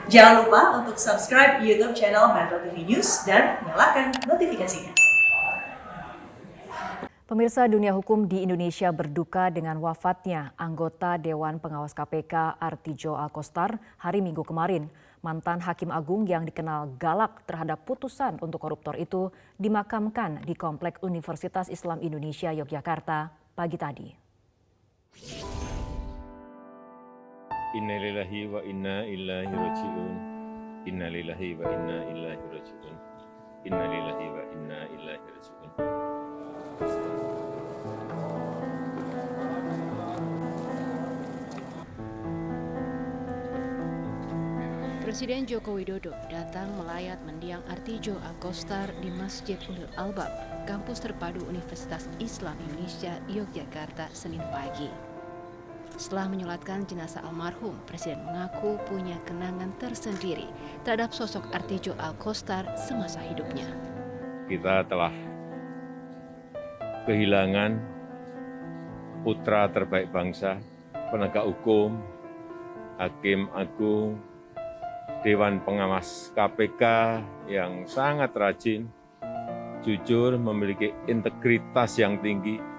Jangan lupa untuk subscribe YouTube channel Metro TV News dan nyalakan notifikasinya. Pemirsa, dunia hukum di Indonesia berduka dengan wafatnya anggota Dewan Pengawas KPK Artijo Alkostar hari Minggu kemarin. Mantan Hakim Agung yang dikenal galak terhadap putusan untuk koruptor itu dimakamkan di Komplek Universitas Islam Indonesia Yogyakarta pagi tadi. Innalillahi wa inna ilaihi raji'un. Innalillahi wa inna ilaihi raji'un. Innalillahi wa inna ilaihi raji'un. Presiden Joko Widodo datang melayat mendiang Artijo Alkostar di Masjid Ulul Albab, kampus terpadu Universitas Islam Indonesia Yogyakarta, Senin pagi. Setelah menyolatkan jenazah almarhum, Presiden mengaku punya kenangan tersendiri terhadap sosok Artijo Alkostar semasa hidupnya. Kita telah kehilangan putra terbaik bangsa, penegak hukum, Hakim Agung, Dewan Pengawas KPK yang sangat rajin, jujur, memiliki integritas yang tinggi.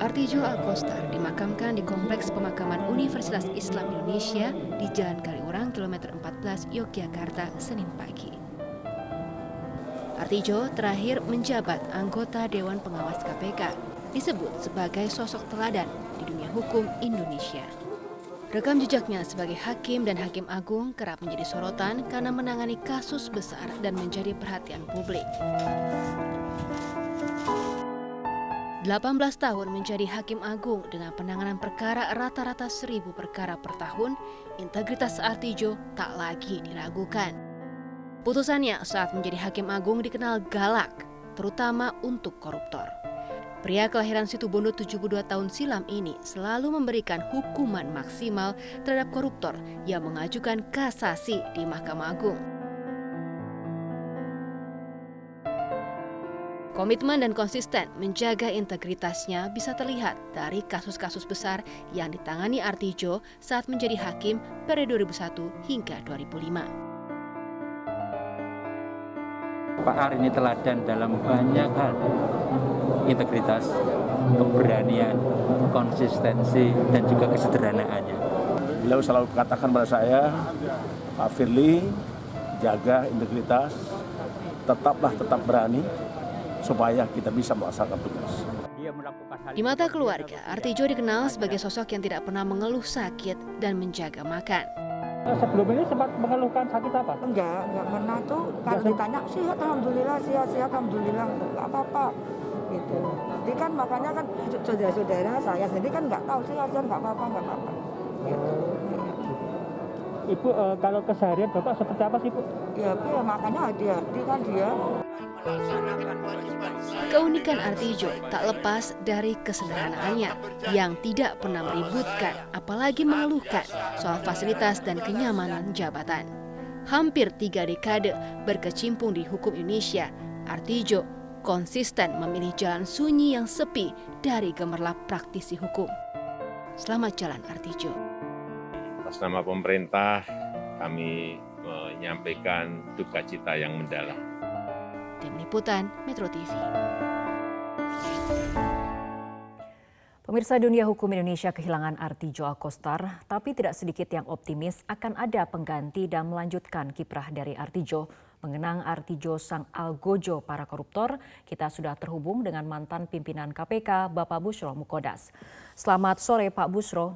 Artijo Alkostar dimakamkan di Kompleks Pemakaman Universitas Islam Indonesia di Jalan Kaliurang, kilometer 14, Yogyakarta, Senin pagi. Artijo terakhir menjabat anggota Dewan Pengawas KPK, disebut sebagai sosok teladan di dunia hukum Indonesia. Rekam jejaknya sebagai hakim dan hakim agung kerap menjadi sorotan karena menangani kasus besar dan menjadi perhatian publik. 18 tahun menjadi hakim agung dengan penanganan perkara rata-rata 1.000 perkara per tahun, integritas Artijo tak lagi diragukan. Putusannya saat menjadi hakim agung dikenal galak, terutama untuk koruptor. Pria kelahiran Situbondo 72 tahun silam ini selalu memberikan hukuman maksimal terhadap koruptor yang mengajukan kasasi di Mahkamah Agung. Komitmen dan konsisten menjaga integritasnya bisa terlihat dari kasus-kasus besar yang ditangani Artijo saat menjadi hakim periode 2001 hingga 2005. Pak Ar ini teladan dalam banyak hal, integritas, keberanian, konsistensi, dan juga kesederhanaannya. Beliau selalu katakan pada saya, Pak Firly, jaga integritas, tetap berani, supaya kita bisa melaksanakan tugas. Di mata keluarga, Artijo dikenal sebagai sosok yang tidak pernah mengeluh sakit dan menjaga makan. Sebelum ini sempat mengeluhkan sakit apa? Enggak pernah tuh. Kalau ditanya sehat alhamdulillah, sehat alhamdulillah, enggak apa-apa gitu. Jadi kan makanya kan saudara-saudara saya sendiri kan enggak tahu sehat enggak apa-apa gitu. Ibu kalau keseharian Bapak seperti apa sih, Bu? Ya makanya hati-hati kan dia. Keunikan Artijo tak lepas dari kesederhanaannya yang tidak pernah meributkan, apalagi mengeluhkan soal fasilitas dan kenyamanan jabatan. Hampir 3 dekade berkecimpung di hukum Indonesia, Artijo konsisten memilih jalan sunyi yang sepi dari gemerlap praktisi hukum. Selamat jalan Artijo. Atas nama pemerintah, kami menyampaikan duka cita yang mendalam. Tim Liputan Metro TV. Pemirsa, dunia hukum Indonesia kehilangan Artijo Alkostar, tapi tidak sedikit yang optimis akan ada pengganti dan melanjutkan kiprah dari Artijo. Mengenang Artijo sang algojo para koruptor, kita sudah terhubung dengan mantan pimpinan KPK, Bapak Bushro Mukodas. Selamat sore, Pak Bushro.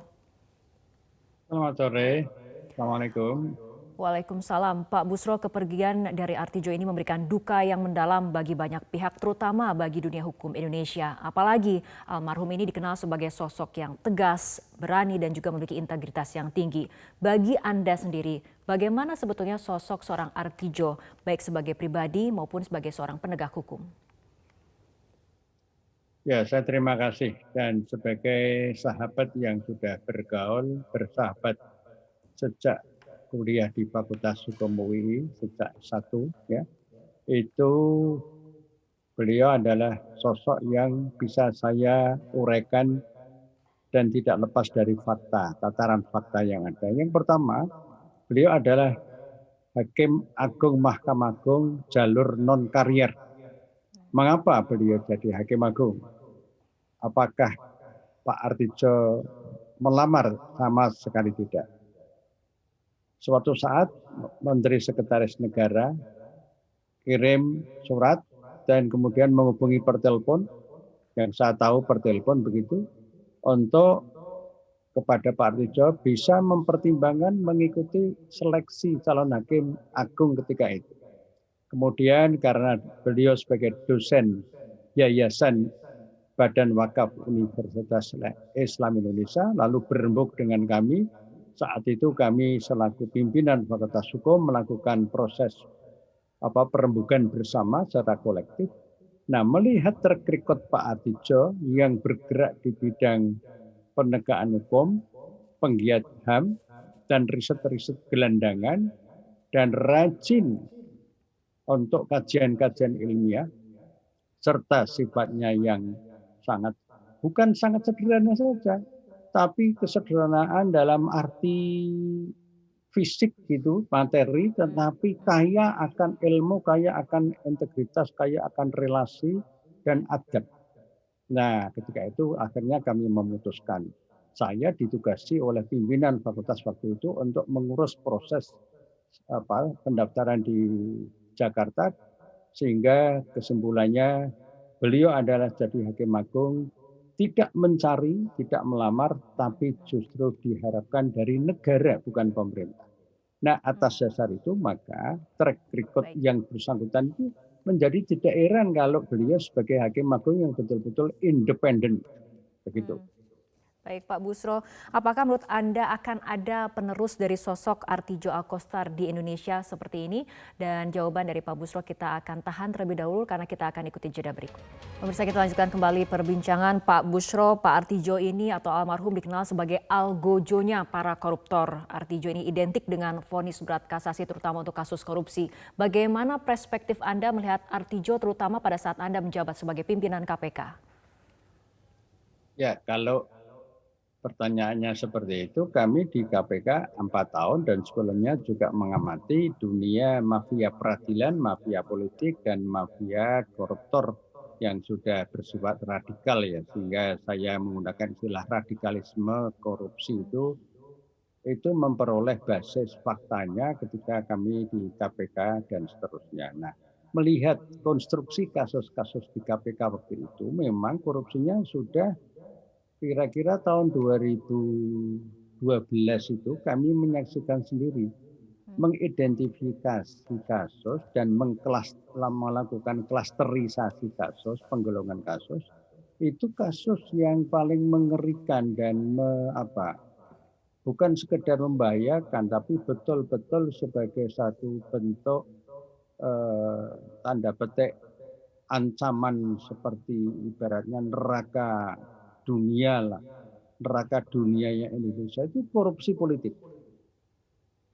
Selamat sore, Assalamualaikum. Waalaikumsalam. Pak Bushro, kepergian dari Artijo ini memberikan duka yang mendalam bagi banyak pihak, terutama bagi dunia hukum Indonesia. Apalagi almarhum ini dikenal sebagai sosok yang tegas, berani, dan juga memiliki integritas yang tinggi. Bagi Anda sendiri, bagaimana sebetulnya sosok seorang Artijo, baik sebagai pribadi maupun sebagai seorang penegak hukum? Ya, saya terima kasih. Dan sebagai sahabat yang sudah bergaul, bersahabat sejak kuliah di Fakultas Hukum UI sejak S1, ya, itu beliau adalah sosok yang bisa saya uraikan dan tidak lepas dari fakta, tataran fakta yang ada. Yang pertama, Beliau adalah Hakim Agung Mahkamah Agung jalur non-karier. Mengapa beliau jadi Hakim Agung? Apakah Pak Artijo melamar? Sama sekali tidak. Suatu saat Menteri Sekretaris Negara kirim surat dan kemudian menghubungi per telepon, yang saya tahu per telepon begitu, untuk kepada Pak Artijo bisa mempertimbangkan mengikuti seleksi calon hakim agung ketika itu. Kemudian karena beliau sebagai dosen Yayasan Badan Wakaf Universitas Islam Indonesia, lalu berembuk dengan kami. Saat itu kami selaku pimpinan Fakultas Hukum melakukan proses perembugan bersama secara kolektif. Nah, melihat track record Pak Artijo yang bergerak di bidang penegakan hukum, penggiat HAM, dan riset-riset gelandangan, dan rajin untuk kajian-kajian ilmiah, serta sifatnya yang bukan sangat sederhana saja, tapi kesederhanaan dalam arti fisik gitu, materi, tetapi kaya akan ilmu, kaya akan integritas, kaya akan relasi, dan adab. Nah, ketika itu akhirnya kami memutuskan. Saya ditugasi oleh pimpinan fakultas waktu itu untuk mengurus proses pendaftaran di Jakarta, sehingga kesimpulannya beliau adalah jadi Hakim Agung tidak mencari, tidak melamar, tapi justru diharapkan dari negara, bukan pemerintah. Nah, atas dasar itu maka track record yang bersangkutan itu menjadi tidak heran kalau beliau sebagai Hakim Agung yang betul-betul independen. Begitu. Baik Pak Busro, apakah menurut Anda akan ada penerus dari sosok Artijo Alkostar di Indonesia seperti ini? Dan jawaban dari Pak Busro kita akan tahan terlebih dahulu karena kita akan ikuti jeda berikut. Pemirsa, kita lanjutkan kembali perbincangan Pak Busro. Pak Artijo ini atau almarhum dikenal sebagai algojonya para koruptor. Artijo ini identik dengan vonis berat kasasi terutama untuk kasus korupsi. Bagaimana perspektif Anda melihat Artijo terutama pada saat Anda menjabat sebagai pimpinan KPK? Ya, kalau pertanyaannya seperti itu, kami di KPK 4 tahun dan sebelumnya juga mengamati dunia mafia peradilan, mafia politik, dan mafia koruptor yang sudah bersifat radikal ya, sehingga saya menggunakan istilah radikalisme korupsi itu memperoleh basis faktanya ketika kami di KPK dan seterusnya. Nah, melihat konstruksi kasus-kasus di KPK waktu itu, memang korupsinya sudah kira-kira tahun 2012 itu kami menyaksikan sendiri, mengidentifikasi kasus dan melakukan klasterisasi kasus, penggolongan kasus. Itu kasus yang paling mengerikan dan bukan sekedar membahayakan, tapi betul-betul sebagai satu bentuk tanda petik ancaman seperti ibaratnya neraka dunia lah, neraka dunianya Indonesia itu korupsi politik.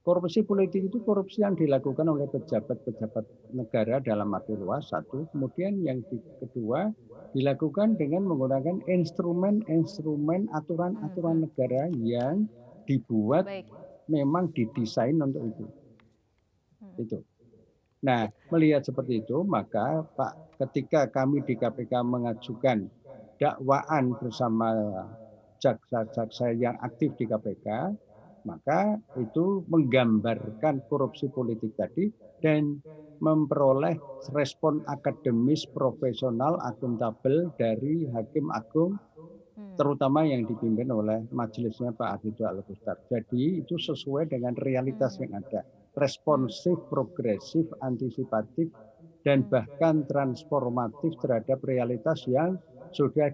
Korupsi politik itu korupsi yang dilakukan oleh pejabat-pejabat negara dalam arti luas, satu. Kemudian yang kedua dilakukan dengan menggunakan instrumen-instrumen aturan-aturan negara yang dibuat memang didesain untuk itu. Itu. Nah, melihat seperti itu, maka ketika kami di KPK mengajukan dakwaan bersama jaksa-jaksa yang aktif di KPK, maka itu menggambarkan korupsi politik tadi dan memperoleh respon akademis, profesional, akuntabel dari Hakim Agung, terutama yang dipimpin oleh majelisnya Pak Artijo Alkostar. Jadi itu sesuai dengan realitas yang ada, responsif, progresif, antisipatif, dan bahkan transformatif terhadap realitas yang sudah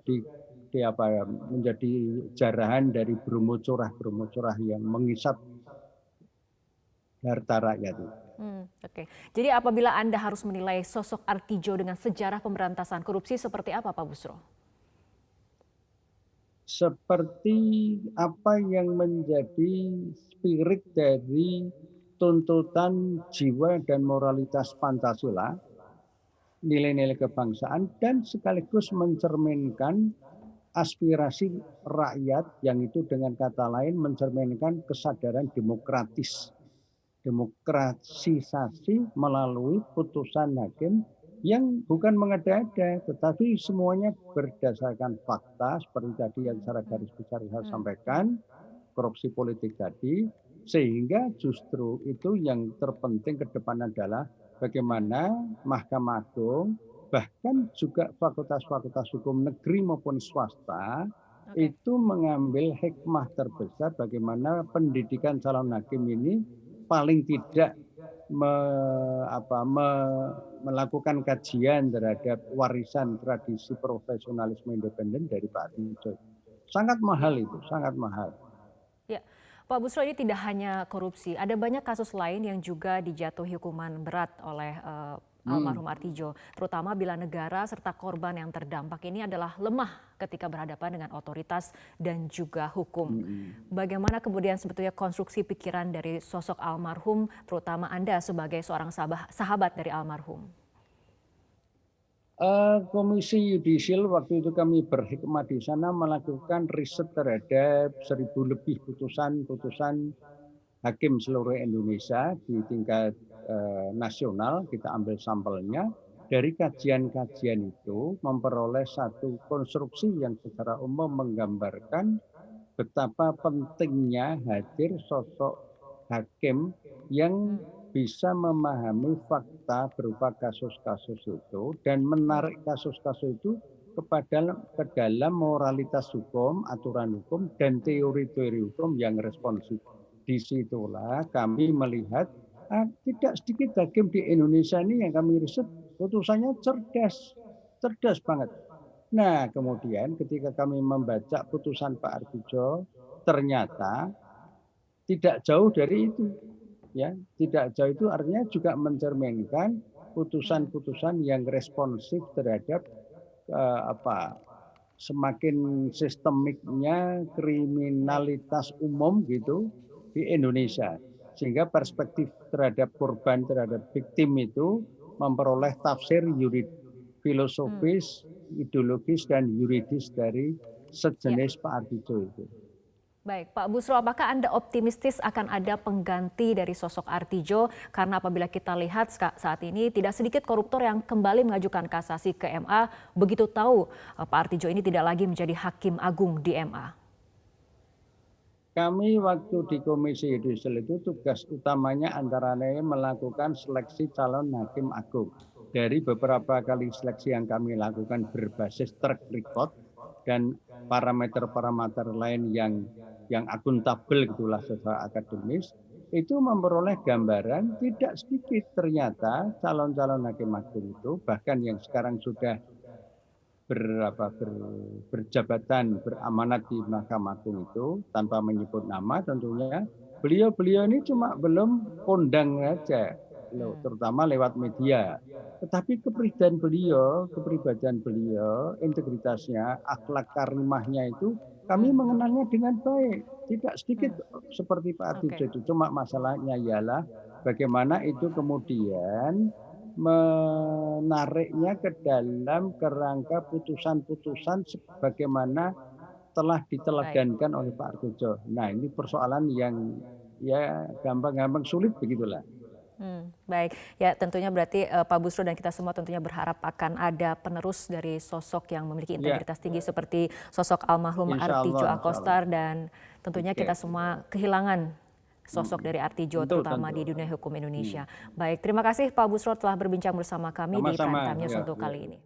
menjadi jarahan dari Bromo Curah yang mengisap harta rakyat. Oke. Jadi apabila Anda harus menilai sosok Artijo dengan sejarah pemberantasan korupsi seperti apa Pak Busro? Seperti apa yang menjadi spirit dari tuntutan jiwa dan moralitas Pancasila, nilai-nilai kebangsaan, dan sekaligus mencerminkan aspirasi rakyat yang itu dengan kata lain mencerminkan kesadaran demokratis demokratisasi melalui putusan hakim yang bukan mengada-ada, tetapi semuanya berdasarkan fakta seperti tadi yang secara garis besar saya sampaikan, korupsi politik tadi, sehingga justru itu yang terpenting ke depan adalah bagaimana Mahkamah Agung, bahkan juga fakultas-fakultas hukum negeri maupun swasta, itu mengambil hikmah terbesar bagaimana pendidikan calon hakim ini paling tidak melakukan kajian terhadap warisan tradisi profesionalisme independen dari Pak Artijo. Sangat mahal itu, sangat mahal. Ya, Pak Busro, ini tidak hanya korupsi, ada banyak kasus lain yang juga dijatuhi hukuman berat oleh almarhum Artijo, terutama bila negara serta korban yang terdampak ini adalah lemah ketika berhadapan dengan otoritas dan juga hukum. Bagaimana kemudian sebetulnya konstruksi pikiran dari sosok almarhum, terutama Anda sebagai seorang sahabat dari almarhum? Komisi Yudisial waktu itu kami berhikmat di sana melakukan riset terhadap 1.000 lebih putusan hakim seluruh Indonesia di tingkat nasional. Kita ambil sampelnya. Dari kajian-kajian itu memperoleh satu konstruksi yang secara umum menggambarkan betapa pentingnya hadir sosok hakim yang bisa memahami fakta berupa kasus-kasus itu dan menarik kasus-kasus itu ke dalam moralitas hukum, aturan hukum, dan teori-teori hukum yang responsif. Disitulah kami melihat tidak sedikit hakim di Indonesia ini yang kami riset putusannya cerdas banget. Nah, kemudian ketika kami membaca putusan Pak Artijo, ternyata tidak jauh dari itu. Ya, tidak jauh itu artinya juga mencerminkan putusan-putusan yang responsif terhadap semakin sistemiknya kriminalitas umum gitu di Indonesia, sehingga perspektif terhadap korban, terhadap victim itu memperoleh tafsir filosofis, ideologis dan yuridis dari sejenis Pak Artijo itu. Baik, Pak Busro, apakah Anda optimistis akan ada pengganti dari sosok Artijo? Karena apabila kita lihat saat ini tidak sedikit koruptor yang kembali mengajukan kasasi ke MA, begitu tahu Pak Artijo ini tidak lagi menjadi hakim agung di MA. Kami waktu di Komisi Yudisial itu tugas utamanya antara lain melakukan seleksi calon hakim agung. Dari beberapa kali seleksi yang kami lakukan berbasis track record dan parameter-parameter lain yang akuntabel gitulah secara akademis, itu memperoleh gambaran tidak sedikit ternyata calon-calon hakim agung itu, bahkan yang sekarang sudah berjabatan, beramanat di Mahkamah Agung itu, tanpa menyebut nama tentunya, beliau-beliau ini cuma belum kondang aja, terutama lewat media. Tetapi kepribadian beliau, integritasnya, akhlak karimahnya itu kami mengenalnya dengan baik. Tidak sedikit seperti Pak Artijo itu. Cuma masalahnya ialah bagaimana itu kemudian menariknya ke dalam kerangka putusan-putusan sebagaimana telah diteladankan oleh Pak Artijo. Nah, ini persoalan yang ya gampang-gampang sulit begitulah. Baik, ya tentunya berarti Pak Busro dan kita semua tentunya berharap akan ada penerus dari sosok yang memiliki integritas tinggi seperti sosok almarhum Artijo Akostar, dan tentunya kita semua kehilangan sosok dari Artijo terutama di dunia hukum Indonesia. Baik, terima kasih Pak Busro telah berbincang bersama kami di Prime Time News untuk kali ini.